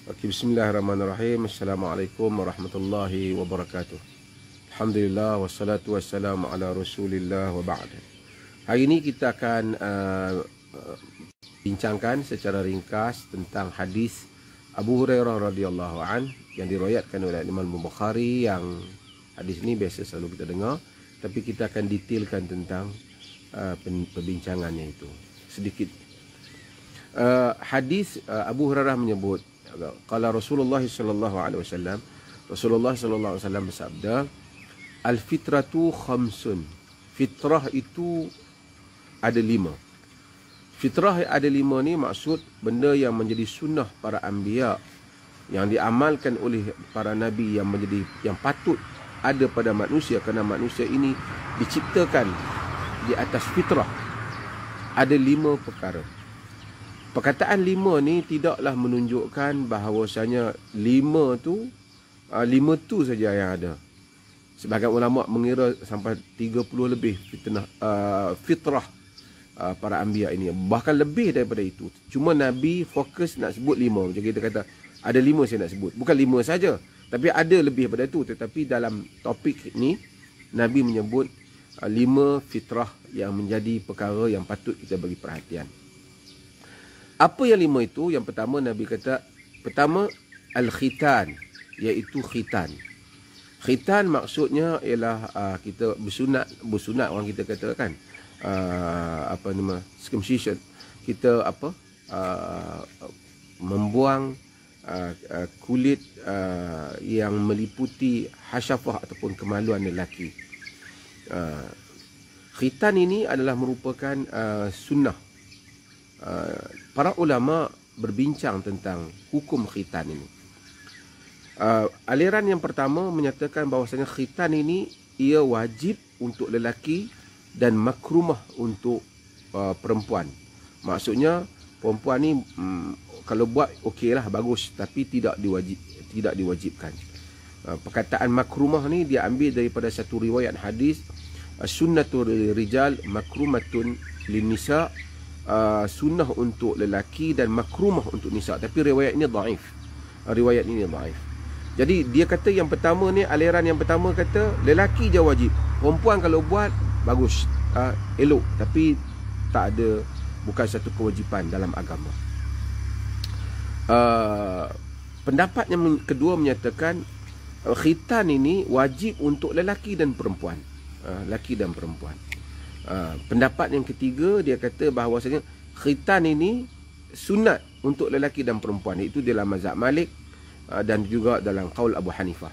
Okey, bismillahirrahmanirrahim. Assalamualaikum warahmatullahi wabarakatuh. Alhamdulillah wassalatu wassalamu ala Rasulillah wa ba'd. Hari ini kita akan bincangkan secara ringkas tentang hadis Abu Hurairah radhiyallahu an yang diriwayatkan oleh Imam Bukhari, yang hadis ini biasa selalu kita dengar, tapi kita akan detailkan tentang perbincangannya itu sedikit. Hadis Abu Hurairah menyebut, qala Rasulullah sallallahu alaihi wasallam, Rasulullah sallallahu alaihi wasallam bersabda, al-fitratu khamsun. Fitrah itu ada 5. Fitrah ada 5 ni maksud benda yang menjadi sunnah para anbiya, yang diamalkan oleh para nabi, yang patut ada pada manusia, kerana manusia ini diciptakan di atas fitrah. Ada 5 perkara. Perkataan 5 ni tidaklah menunjukkan bahawasanya 5 tu saja yang ada. Sebahagian ulama mengira sampai 30 lebih fitrah para anbiya ini, bahkan lebih daripada itu. Cuma Nabi fokus nak sebut 5. Macam kita kata ada 5 saya nak sebut, bukan 5 saja, tapi ada lebih daripada itu. Tetapi dalam topik ni Nabi menyebut 5 fitrah yang menjadi perkara yang patut kita bagi perhatian. Apa yang 5 itu? Yang pertama Nabi kata, pertama al-khitan, iaitu khitan. Khitan maksudnya ialah kita bersunat orang kita kata kan, circumcision. Kita membuang kulit yang meliputi hasyafah ataupun kemaluan lelaki. Khitan ini adalah merupakan sunnah. Para ulama berbincang tentang hukum khitan ini. Aliran yang pertama menyatakan bahawasanya khitan ini ia wajib untuk lelaki dan makrumah untuk perempuan. Maksudnya perempuan ni kalau buat okeylah, bagus, tapi tidak diwajibkan. Perkataan makrumah ni dia ambil daripada satu riwayat hadis, sunnatul rijal makrumatun linnisa, sunnah untuk lelaki dan makrumah untuk nisa. Tapi riwayat ini dhaif. Jadi dia kata yang pertama ni, aliran yang pertama kata lelaki je wajib, perempuan kalau buat bagus, elok, tapi tak ada, bukan satu kewajipan dalam agama. Pendapat yang kedua menyatakan khitan ini wajib untuk lelaki dan perempuan. Pendapat yang ketiga dia kata bahawasanya khitan ini sunat untuk lelaki dan perempuan. Itu dalam mazhab Malik dan juga dalam qaul Abu Hanifah.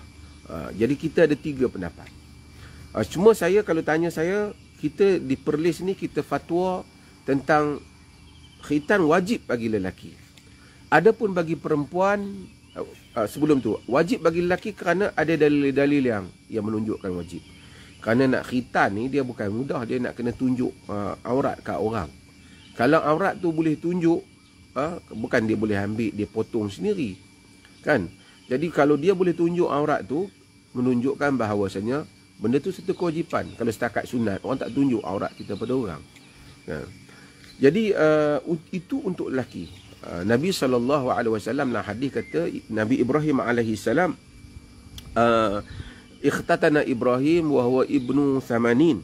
Jadi kita ada 3 pendapat. Cuma saya, kalau tanya saya, kita di Perlis ni kita fatwa tentang khitan wajib bagi lelaki. Adapun bagi perempuan, sebelum tu wajib bagi lelaki kerana ada dalil-dalil yang menunjukkan wajib. Kerana nak khitan ni dia bukan mudah, dia nak kena tunjuk aurat kat orang. Kalau aurat tu boleh tunjuk, bukan dia boleh ambil, dia potong sendiri, kan? Jadi kalau dia boleh tunjuk aurat tu, menunjukkan bahawasanya benda tu satu kewajipan. Kalau setakat sunat, orang tak tunjuk aurat kita pada orang. Jadi itu untuk lelaki. Nabi SAW dalam hadis kata, Nabi Ibrahim alaihissalam, ikhtatana Ibrahim wa huwa ibnu 80.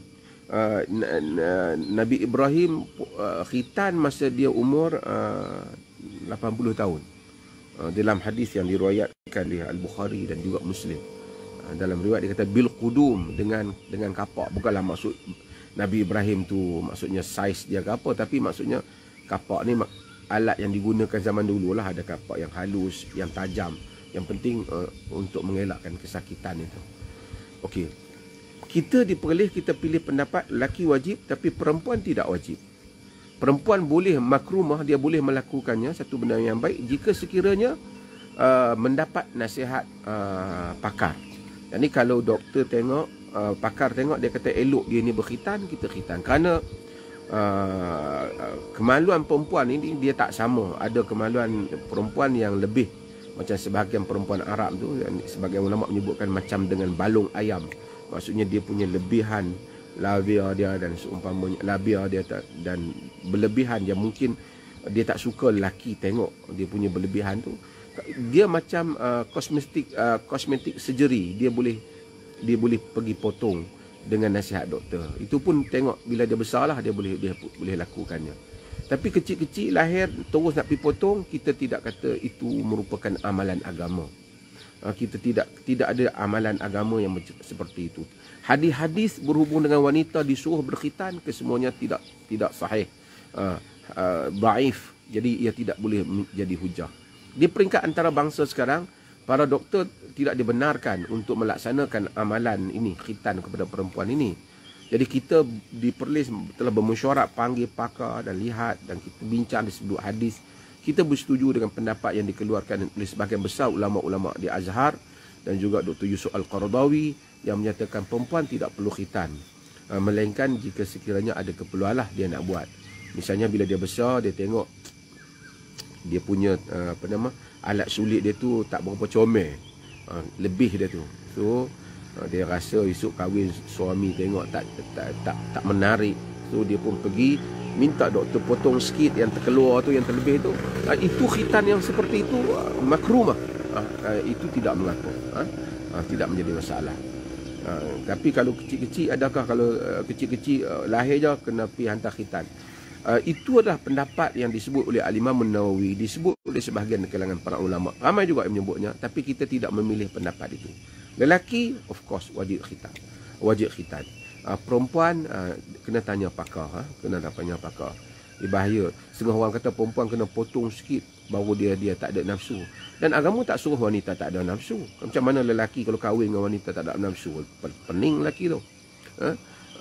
Nabi Ibrahim khitan masa dia umur 80 tahun. Dalam hadis yang diriwayatkan oleh Al-Bukhari dan juga Muslim. Dalam riwayat dia kata bil qudum, dengan kapak. Bukanlah maksud Nabi Ibrahim tu maksudnya saiz dia ke apa, tapi maksudnya kapak ni alat yang digunakan zaman dulu lah. Ada kapak yang halus, yang tajam. Yang penting untuk mengelakkan kesakitan itu. Okey. Kita di Perlis kita pilih pendapat lelaki wajib tapi perempuan tidak wajib. Perempuan boleh makrumah, dia boleh melakukannya, satu benda yang baik jika sekiranya mendapat nasihat pakar. Jadi kalau doktor tengok, pakar tengok, dia kata elok dia ni berkhitan, kita khitan. Kerana kemaluan perempuan ini dia tak sama. Ada kemaluan perempuan yang lebih, macam sebahagian perempuan Arab tu, sebagian ulama menyebutkan macam dengan balung ayam. Maksudnya dia punya lebihan labia dia dan seumpamanya labia dia dan berlebihan yang mungkin dia tak suka lelaki tengok dia punya berlebihan tu. Dia macam kosmetik surgery, dia boleh pergi potong dengan nasihat doktor. Itu pun tengok bila dia besar lah dia boleh lakukannya. Tapi kecil-kecil lahir terus nak pergi potong, kita tidak kata itu merupakan amalan agama. Kita tidak ada amalan agama yang seperti itu. Hadis-hadis berhubung dengan wanita disuruh berkhitan, kesemuanya tidak sahih, dhaif. Jadi ia tidak boleh jadi hujah. Di peringkat antarabangsa sekarang, para doktor tidak dibenarkan untuk melaksanakan amalan ini, khitan kepada perempuan ini. Jadi kita di Perlis telah bermesyuarat, panggil pakar dan lihat, dan kita bincang di sudut hadis. Kita bersetuju dengan pendapat yang dikeluarkan oleh sebahagian besar ulama-ulama di Azhar dan juga Dr. Yusuf Al-Qaradawi yang menyatakan perempuan tidak perlu khitan, melainkan jika sekiranya ada keperluan lah dia nak buat. Misalnya bila dia besar, dia tengok dia punya alat sulit dia tu tak berapa comel, lebih dia tu. So dia rasa esok kahwin suami tengok tak menarik. So dia pun pergi minta doktor potong sikit yang terkeluar tu, yang terlebih tu. Itu khitan yang seperti itu makrumah. Itu tidak mengapa, tidak menjadi masalah. Tapi kalau kecil-kecil, adakah kalau kecil-kecil lahir je kena pergi hantar khitan? Itu adalah pendapat yang disebut oleh Al-Imam An-Nawawi, disebut oleh sebahagian kalangan para ulama. Ramai juga yang menyebutnya, tapi kita tidak memilih pendapat itu. Lelaki, of course, wajib khitan. Wajib khitan. Perempuan kena tanya pakar, kena tanya pakar. Bahaya. Setengah orang kata perempuan kena potong sikit baru dia tak ada nafsu. Dan agama tak suruh wanita tak ada nafsu. Macam mana lelaki kalau kahwin dengan wanita tak ada nafsu? Pening lelaki tu.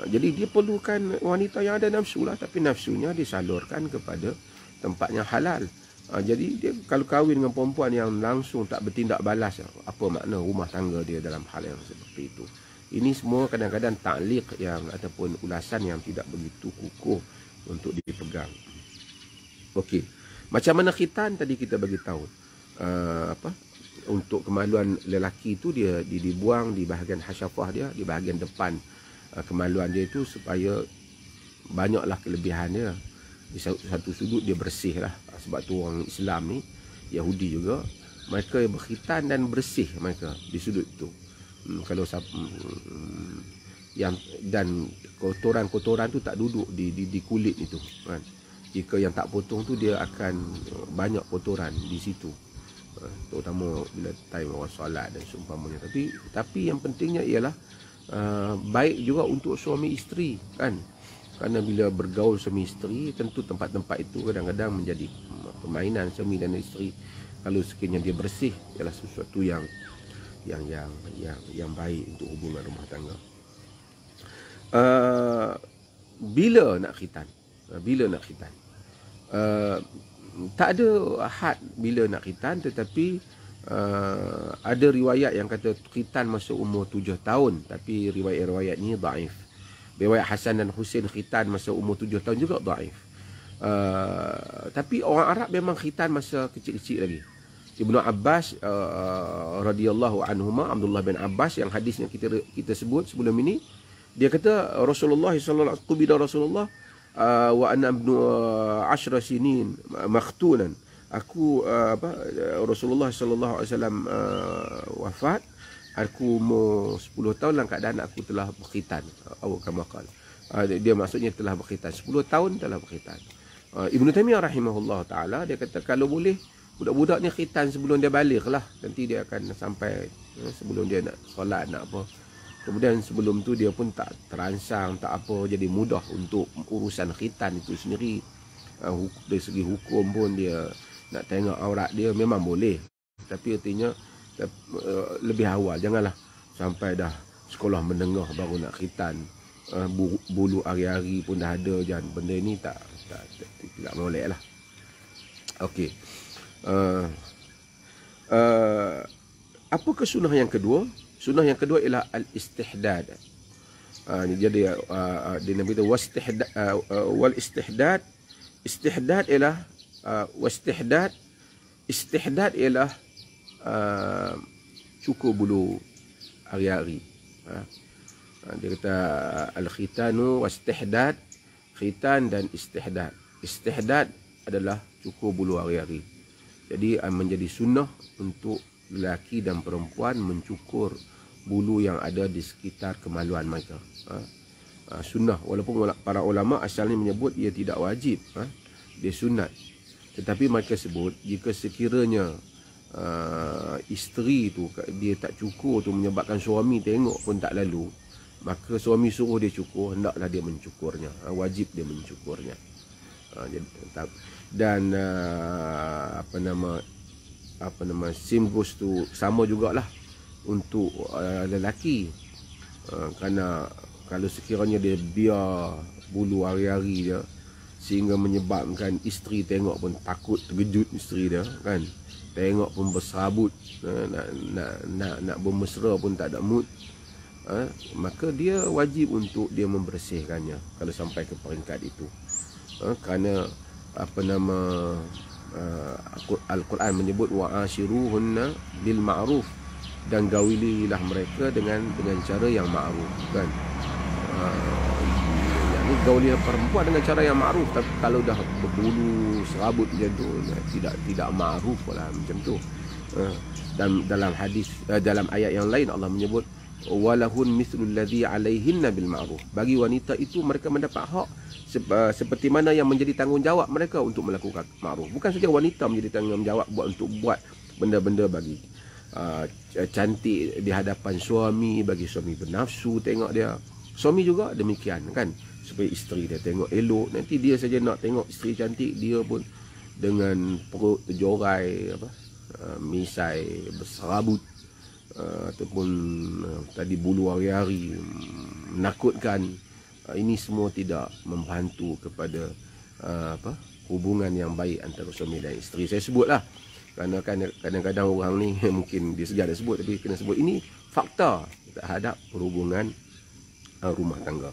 Jadi dia perlukan wanita yang ada nafsu lah, tapi nafsunya disalurkan kepada tempat yang halal. Jadi dia kalau kahwin dengan perempuan yang langsung tak bertindak balas, apa makna rumah tangga dia dalam hal yang seperti itu? Ini semua kadang-kadang ta'liq yang ataupun ulasan yang tidak begitu kukuh untuk dipegang. Okey. Macam mana khitan tadi kita bagi tahu. Untuk kemaluan lelaki itu dia dibuang di bahagian hasyafah dia, di bahagian depan kemaluan dia itu, supaya banyaklah kelebihan dia. Di satu sudut dia bersih lah. Sebab tu orang Islam ni, Yahudi juga, mereka berkhitan dan bersih mereka di sudut itu. Kalau yang dan kotoran-kotoran tu tak duduk di kulit itu kan. Jika yang tak potong tu dia akan banyak kotoran di situ, terutama bila time orang solat dan seumpamanya. Tapi yang pentingnya ialah baik juga untuk suami isteri kan. Kerana bila bergaul suami isteri, tentu tempat-tempat itu kadang-kadang menjadi permainan suami dan isteri. Kalau sekiranya dia bersih, ialah sesuatu yang baik untuk hubungan rumah tangga. Bila nak khitan? Tak ada had bila nak khitan, tetapi ada riwayat yang kata khitan masa umur 7 tahun, tapi riwayat-riwayat ni dhaif. Riwayat Hasan dan Husain khitan masa umur 7 tahun juga dhaif. Tapi orang Arab memang khitan masa kecil-kecil lagi. Ibnu Abbas radhiyallahu anhuma, Abdullah bin Abbas yang hadisnya kita sebut sebelum ini, dia kata Rasulullah sallallahu alaihi wasallam, Rasulullah wa ana ibnu 10 sinin makhtunan. Aku Rasulullah sallallahu alaihi wasallam wafat, aku umur 10 tahun dalam keadaan aku telah berkhitan. Kama-kala. Dia maksudnya telah berkhitan. 10 tahun telah berkhitan. Ibnu Taimiyah rahimahullah taala, dia kata kalau boleh budak-budak ni khitan sebelum dia balik lah. Nanti dia akan sampai sebelum dia nak solat, nak apa. Kemudian sebelum tu dia pun tak terangsang, tak apa. Jadi mudah untuk urusan khitan itu sendiri. Dari segi hukum pun dia nak tengok aurat dia memang boleh. Tapi artinya lebih awal. Janganlah sampai dah sekolah menengah baru nak khitan. Bulu hari-hari pun dah ada. Jangan benda ni tak molek lah. Okey. Apakah sunnah yang kedua? Sunnah yang kedua ialah al-istihdad. Jadi dia Nabi itu wal istihdad. Istihdad ialah istihdad ialah cukur bulu hari-hari. Dia kata al-khitanu wastihdad, khitan dan istihdad. Istihdad adalah cukur bulu hari-hari. Jadi menjadi sunnah untuk lelaki dan perempuan mencukur bulu yang ada di sekitar kemaluan mereka. Sunnah, walaupun para ulama asalnya menyebut ia tidak wajib, dia sunat. Tetapi mereka sebut jika sekiranya isteri tu dia tak cukur tu menyebabkan suami tengok pun tak lalu, maka suami suruh dia cukur, hendaklah dia mencukurnya, wajib dia mencukurnya. Dan same goes to, sama jugalah untuk lelaki. Kerana kalau sekiranya dia biar bulu hari-hari dia sehingga menyebabkan isteri tengok pun takut, terkejut isteri dia kan, tengok pun berserabut, nak bermesra pun tak ada mood, maka dia wajib untuk dia membersihkannya kalau sampai ke peringkat itu. Kerana Al-Quran menyebut wa'ashiruhunna bil ma'ruf, dan gaulilah mereka dengan cara yang ma'ruf kan. Ini gaulilah perempuan dengan cara yang ma'ruf, tapi kalau dah berbulu serabut macam tu tidak ma'ruf lah macam tu. Dan dalam hadis, dalam ayat yang lain Allah menyebut walahun mithlul ladzi alaihinna bil ma'ruf, bagi wanita itu mereka mendapat hak seperti mana yang menjadi tanggungjawab mereka untuk melakukan ma'ruf. Bukan saja wanita menjadi tanggungjawab untuk buat benda-benda bagi cantik di hadapan suami, bagi suami bernafsu tengok dia, suami juga demikian kan, supaya isteri dia tengok elok. Nanti dia saja nak tengok isteri cantik, dia pun dengan perut terjorai, misai berserabut, ataupun tadi bulu hari-hari menakutkan. Ini semua tidak membantu kepada hubungan yang baik antara suami dan isteri. Saya sebutlah kerana kadang-kadang orang ni mungkin dia segar dah sebut, tapi kena sebut ini fakta terhadap perhubungan rumah tangga.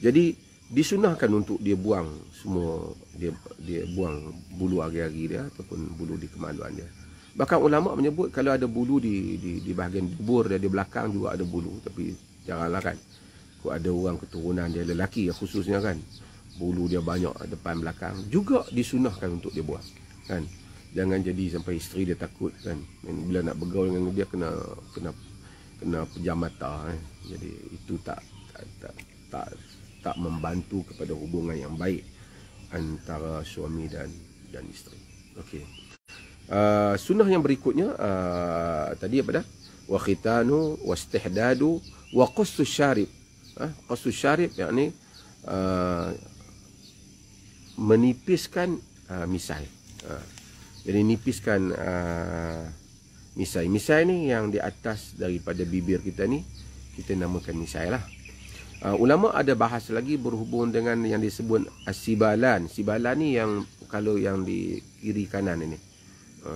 Jadi disunahkan untuk dia buang semua, dia buang bulu hari-hari dia ataupun bulu di kemaluan dia. Bahkan ulama menyebut kalau ada bulu di bahagian dubur dia, di belakang juga ada bulu, tapi janganlah kan, kalau ada orang keturunan dia lelaki khususnya kan, bulu dia banyak depan belakang, juga disunahkan untuk dia buang kan. Jangan jadi sampai isteri dia takut kan, dan bila nak bergaul dengan dia kena pejam mata kan. Jadi itu tak membantu kepada hubungan yang baik antara suami dan isteri. Okey. Sunnah yang berikutnya tadi apa dah? Wa khitanu wastihdadu wa qassus syarib. Qassus syarib yakni menipiskan misai. Jadi nipiskan misai. Misai ni yang di atas daripada bibir kita ni, kita namakan misai lah. Ulama ada bahas lagi berhubung dengan yang disebut sibalan. Sibalan ni yang kalau yang di kiri kanan ini.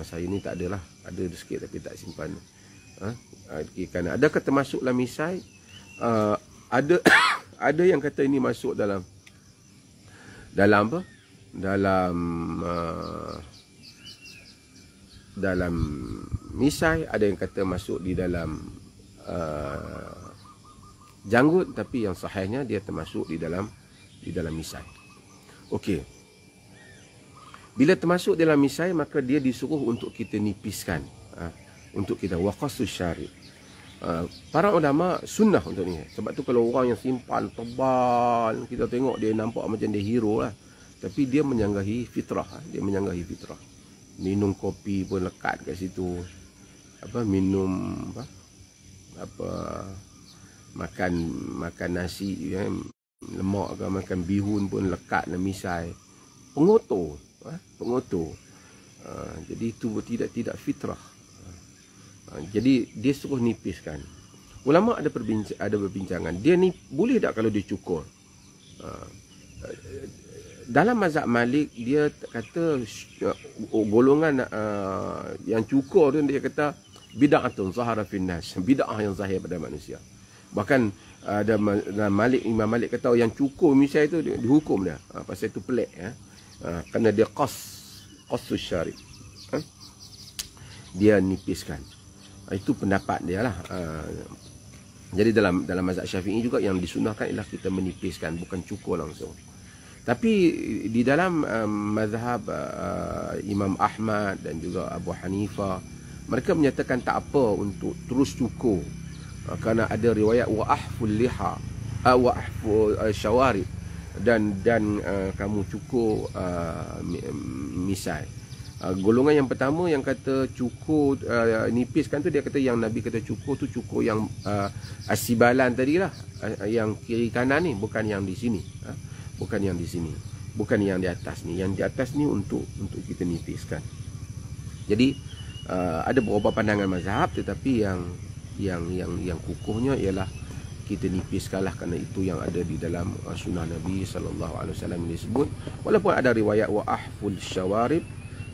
Saya ni tak adalah, ada sikit tapi tak simpan. Kiri kanan. Adakah termasuklah misai? Ada ada yang kata ini masuk dalam apa? Dalam misai, ada yang kata masuk di dalam janggut, tapi yang sahihnya dia termasuk di dalam misai. Okey. Bila termasuk dalam misai, maka dia disuruh untuk kita nipiskan, untuk kita waqasus syarib. Para ulama sunnah untuk ni. Sebab tu kalau orang yang simpan tebal, kita tengok dia nampak macam dia hero lah, tapi dia menyanggahi fitrah. Dia menyanggahi fitrah. Minum kopi pun lekat kat situ. Minum makan nasi lemak ke, makan bihun pun lekat dalam misai. Pengotor. Jadi itu tidak fitrah. Jadi dia suruh nipiskan. Ulama ada perbincangan, dia ni boleh tak kalau dia cukur? Dalam mazhab Malik, dia kata golongan yang cukur tu, dia kata bid'atun zahara finnas, bid'ah yang zahir pada manusia. Bahkan ada Imam Malik kata yang cukur misai tu dihukum dia, pasal itu pelik kerana dia qassus syarib, dia nipiskan. Itu pendapat dia lah. Jadi dalam mazhab Syafi'i juga yang disunahkan ialah kita menipiskan, bukan cukur langsung. Tapi di dalam mazhab Imam Ahmad dan juga Abu Hanifah, mereka menyatakan tak apa untuk terus cukur, kerana ada riwayat wa ahful liha wa ahful syawarib, dan kamu cukur misai. Golongan yang pertama yang kata cukur nipiskan tu, dia kata yang Nabi kata cukur tu cukur yang asibalan tadi lah, yang kiri kanan ni, bukan yang di sini, bukan yang di sini, bukan yang di atas ni. Yang di atas ni untuk kita nipiskan. Jadi ada beberapa pandangan mazhab, tetapi yang kukuhnya ialah kita nipiskanlah, kerana itu yang ada di dalam sunnah Nabi sallallahu alaihi wasallam ini disebut. Walaupun ada riwayat wa ahful syawarib,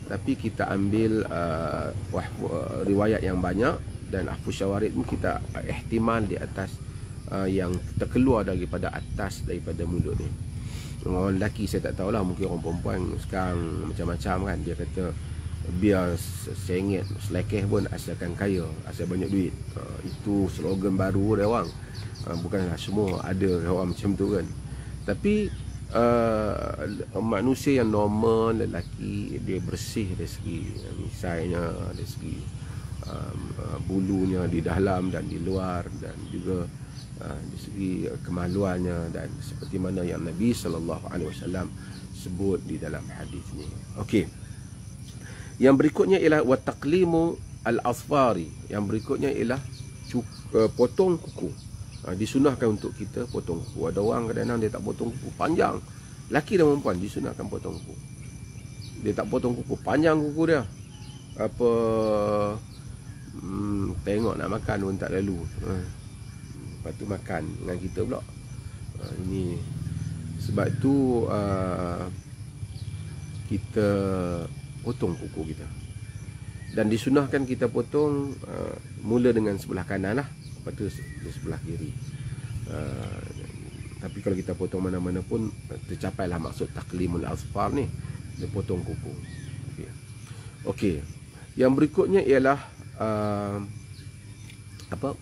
tapi kita ambil riwayat yang banyak, dan ahful syawarib ni kita ihtimal di atas yang terkeluar daripada atas, daripada mulut ni. Orang lelaki saya tak tahulah, mungkin orang perempuan sekarang macam-macam kan. Dia kata biar sengit selekeh pun asalkan kaya, asal banyak duit. Itu slogan baru dia orang. Bukanlah semua ada orang macam tu kan. Tapi manusia yang normal, lelaki, dia bersih dari segi misainya, dari segi bulunya di dalam dan di luar, dan juga dari segi kemaluannya, dan seperti mana yang Nabi SAW sebut di dalam hadis ni. Okey. Yang berikutnya ialah wa taqlimu al-asfari. Yang berikutnya ialah potong kuku. Disunahkan untuk kita potong kuku. Ada orang kadang-kadang dia tak potong kuku panjang. Laki dan perempuan disunahkan potong kuku. Dia tak potong kuku, panjang kuku dia. Apa tengok nak makan pun tak lalu. Lepas tu makan dengan kita pula. Ini sebab tu kita potong kuku kita. Dan disunahkan kita potong mula dengan sebelah kanan lah, lepas tu sebelah kiri. Tapi kalau kita potong mana-mana pun tercapailah maksud taklimul asfar ni, dia potong kuku. Okey. Yang berikutnya ialah apa?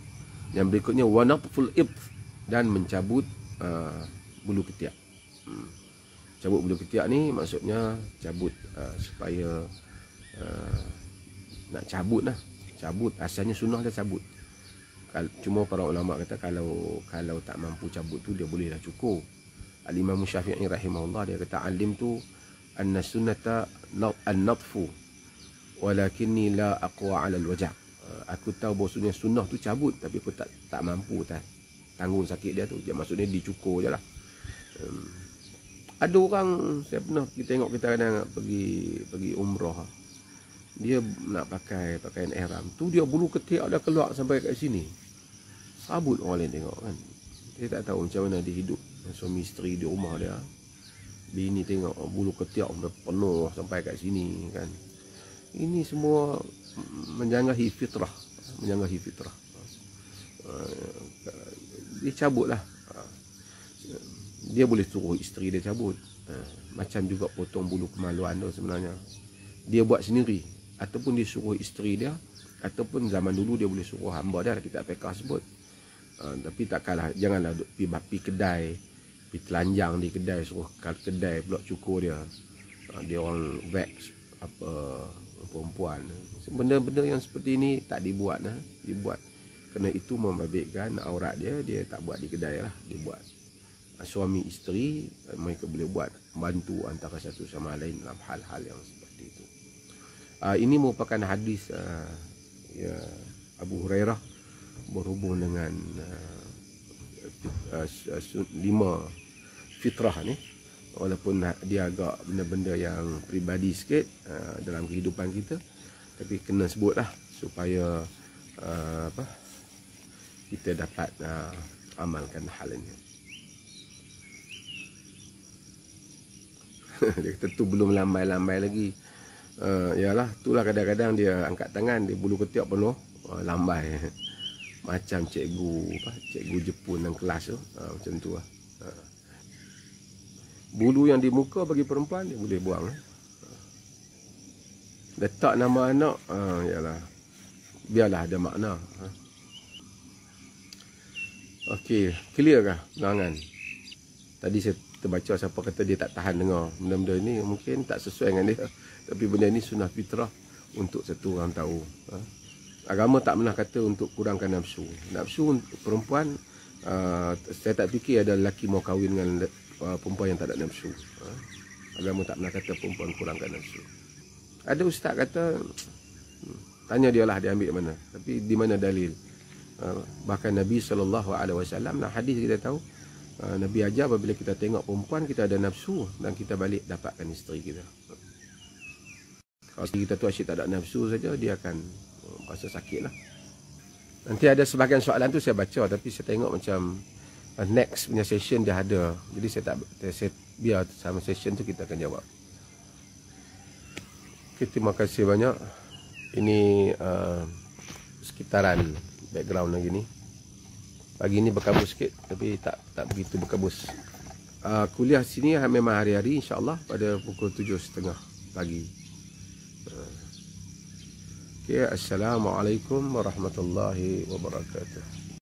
Yang berikutnya wanaqful ibth, dan mencabut bulu ketiak. Cabut bulu ketiak ni maksudnya cabut supaya nak cabut lah. Cabut asalnya sunnah dia cabut. Cuma para ulama kata kalau tak mampu cabut tu, dia bolehlah cukur. Al-Imam Syafi'i rahimahullah, dia kata alim tu anna sunnata an-natfu walakinni la aqwa 'ala al-wajh. Aku tahu bahawa sunnah tu cabut, tapi aku tak mampu tanggung sakit dia tu. Dia maksudnya dicukur je lah. Ada orang, saya pernah tengok, kita kadang pergi umrah, dia nak pakai pakaian ihram tu, dia bulu ketiak dah keluar sampai kat sini. Sabut orang lain tengok kan. Dia tak tahu macam mana dia hidup. Suami isteri di rumah dia, bini tengok bulu ketiak penuh sampai kat sini kan. Ini semua menjanggahi fitrah, menjanggahi fitrah. Dia cabut lah. Dia boleh suruh isteri dia cabut. Macam juga potong bulu kemaluan tu sebenarnya. Dia buat sendiri, ataupun dia suruh isteri dia, ataupun zaman dulu dia boleh suruh hamba dia, kitab fiqh sebut. Tapi tak kalah, janganlah pergi kedai, pergi telanjang di kedai, suruh kedai pula cukur dia. Dia orang wax apa perempuan. Benda-benda yang seperti ini tak dibuat lah. Dibuat kerana itu membabitkan aurat dia. Dia tak buat di kedai lah, dia buat. Suami isteri mereka boleh buat, bantu antara satu sama lain dalam hal-hal yang seperti itu. Ini merupakan hadis Abu Hurairah berhubung dengan 5 fitrah ni. Walaupun dia agak benda-benda yang peribadi sikit dalam kehidupan kita, tapi kena sebutlah supaya kita dapat amalkan hal ini. Dia kata tu belum lambai-lambai lagi. Yalah, itulah kadang-kadang dia angkat tangan, dia bulu ketiak penuh, lambai. Macam cikgu Jepun dalam kelas tu, macam tu lah. Bulu yang di muka bagi perempuan dia boleh buang. Letak nama anak, yalah, biarlah ada makna. Okey, clear kah penerangan? Tadi saya kita baca siapa kata dia tak tahan dengar benda-benda ni, mungkin tak sesuai dengan dia. Tapi benda ni sunnah fitrah untuk satu orang tahu. Agama tak pernah kata untuk kurangkan nafsu. Nafsu perempuan, saya tak fikir ada lelaki mau kahwin dengan perempuan yang tak ada nafsu. Agama tak pernah kata perempuan kurangkan nafsu. Ada ustaz kata, tanya dia lah dia ambil mana. Tapi di mana dalil? Bahkan Nabi SAW, dalam hadis kita tahu, Nabi ajar apabila kita tengok perempuan kita ada nafsu dan kita balik dapatkan isteri kita. Kalau kita tu asyik tak ada nafsu saja, dia akan rasa sakit lah. Nanti ada sebahagian soalan tu saya baca, tapi saya tengok macam next punya session dia ada. Jadi saya biar sama session tu kita akan jawab. Okay, terima kasih banyak. Ini sekitaran background lagi ni. Pagi ni berkabus sikit, tapi tak begitu berkabus. Kuliah sini memang hari-hari, insya-Allah pada pukul 7.30 pagi. Okay, assalamualaikum warahmatullahi wabarakatuh.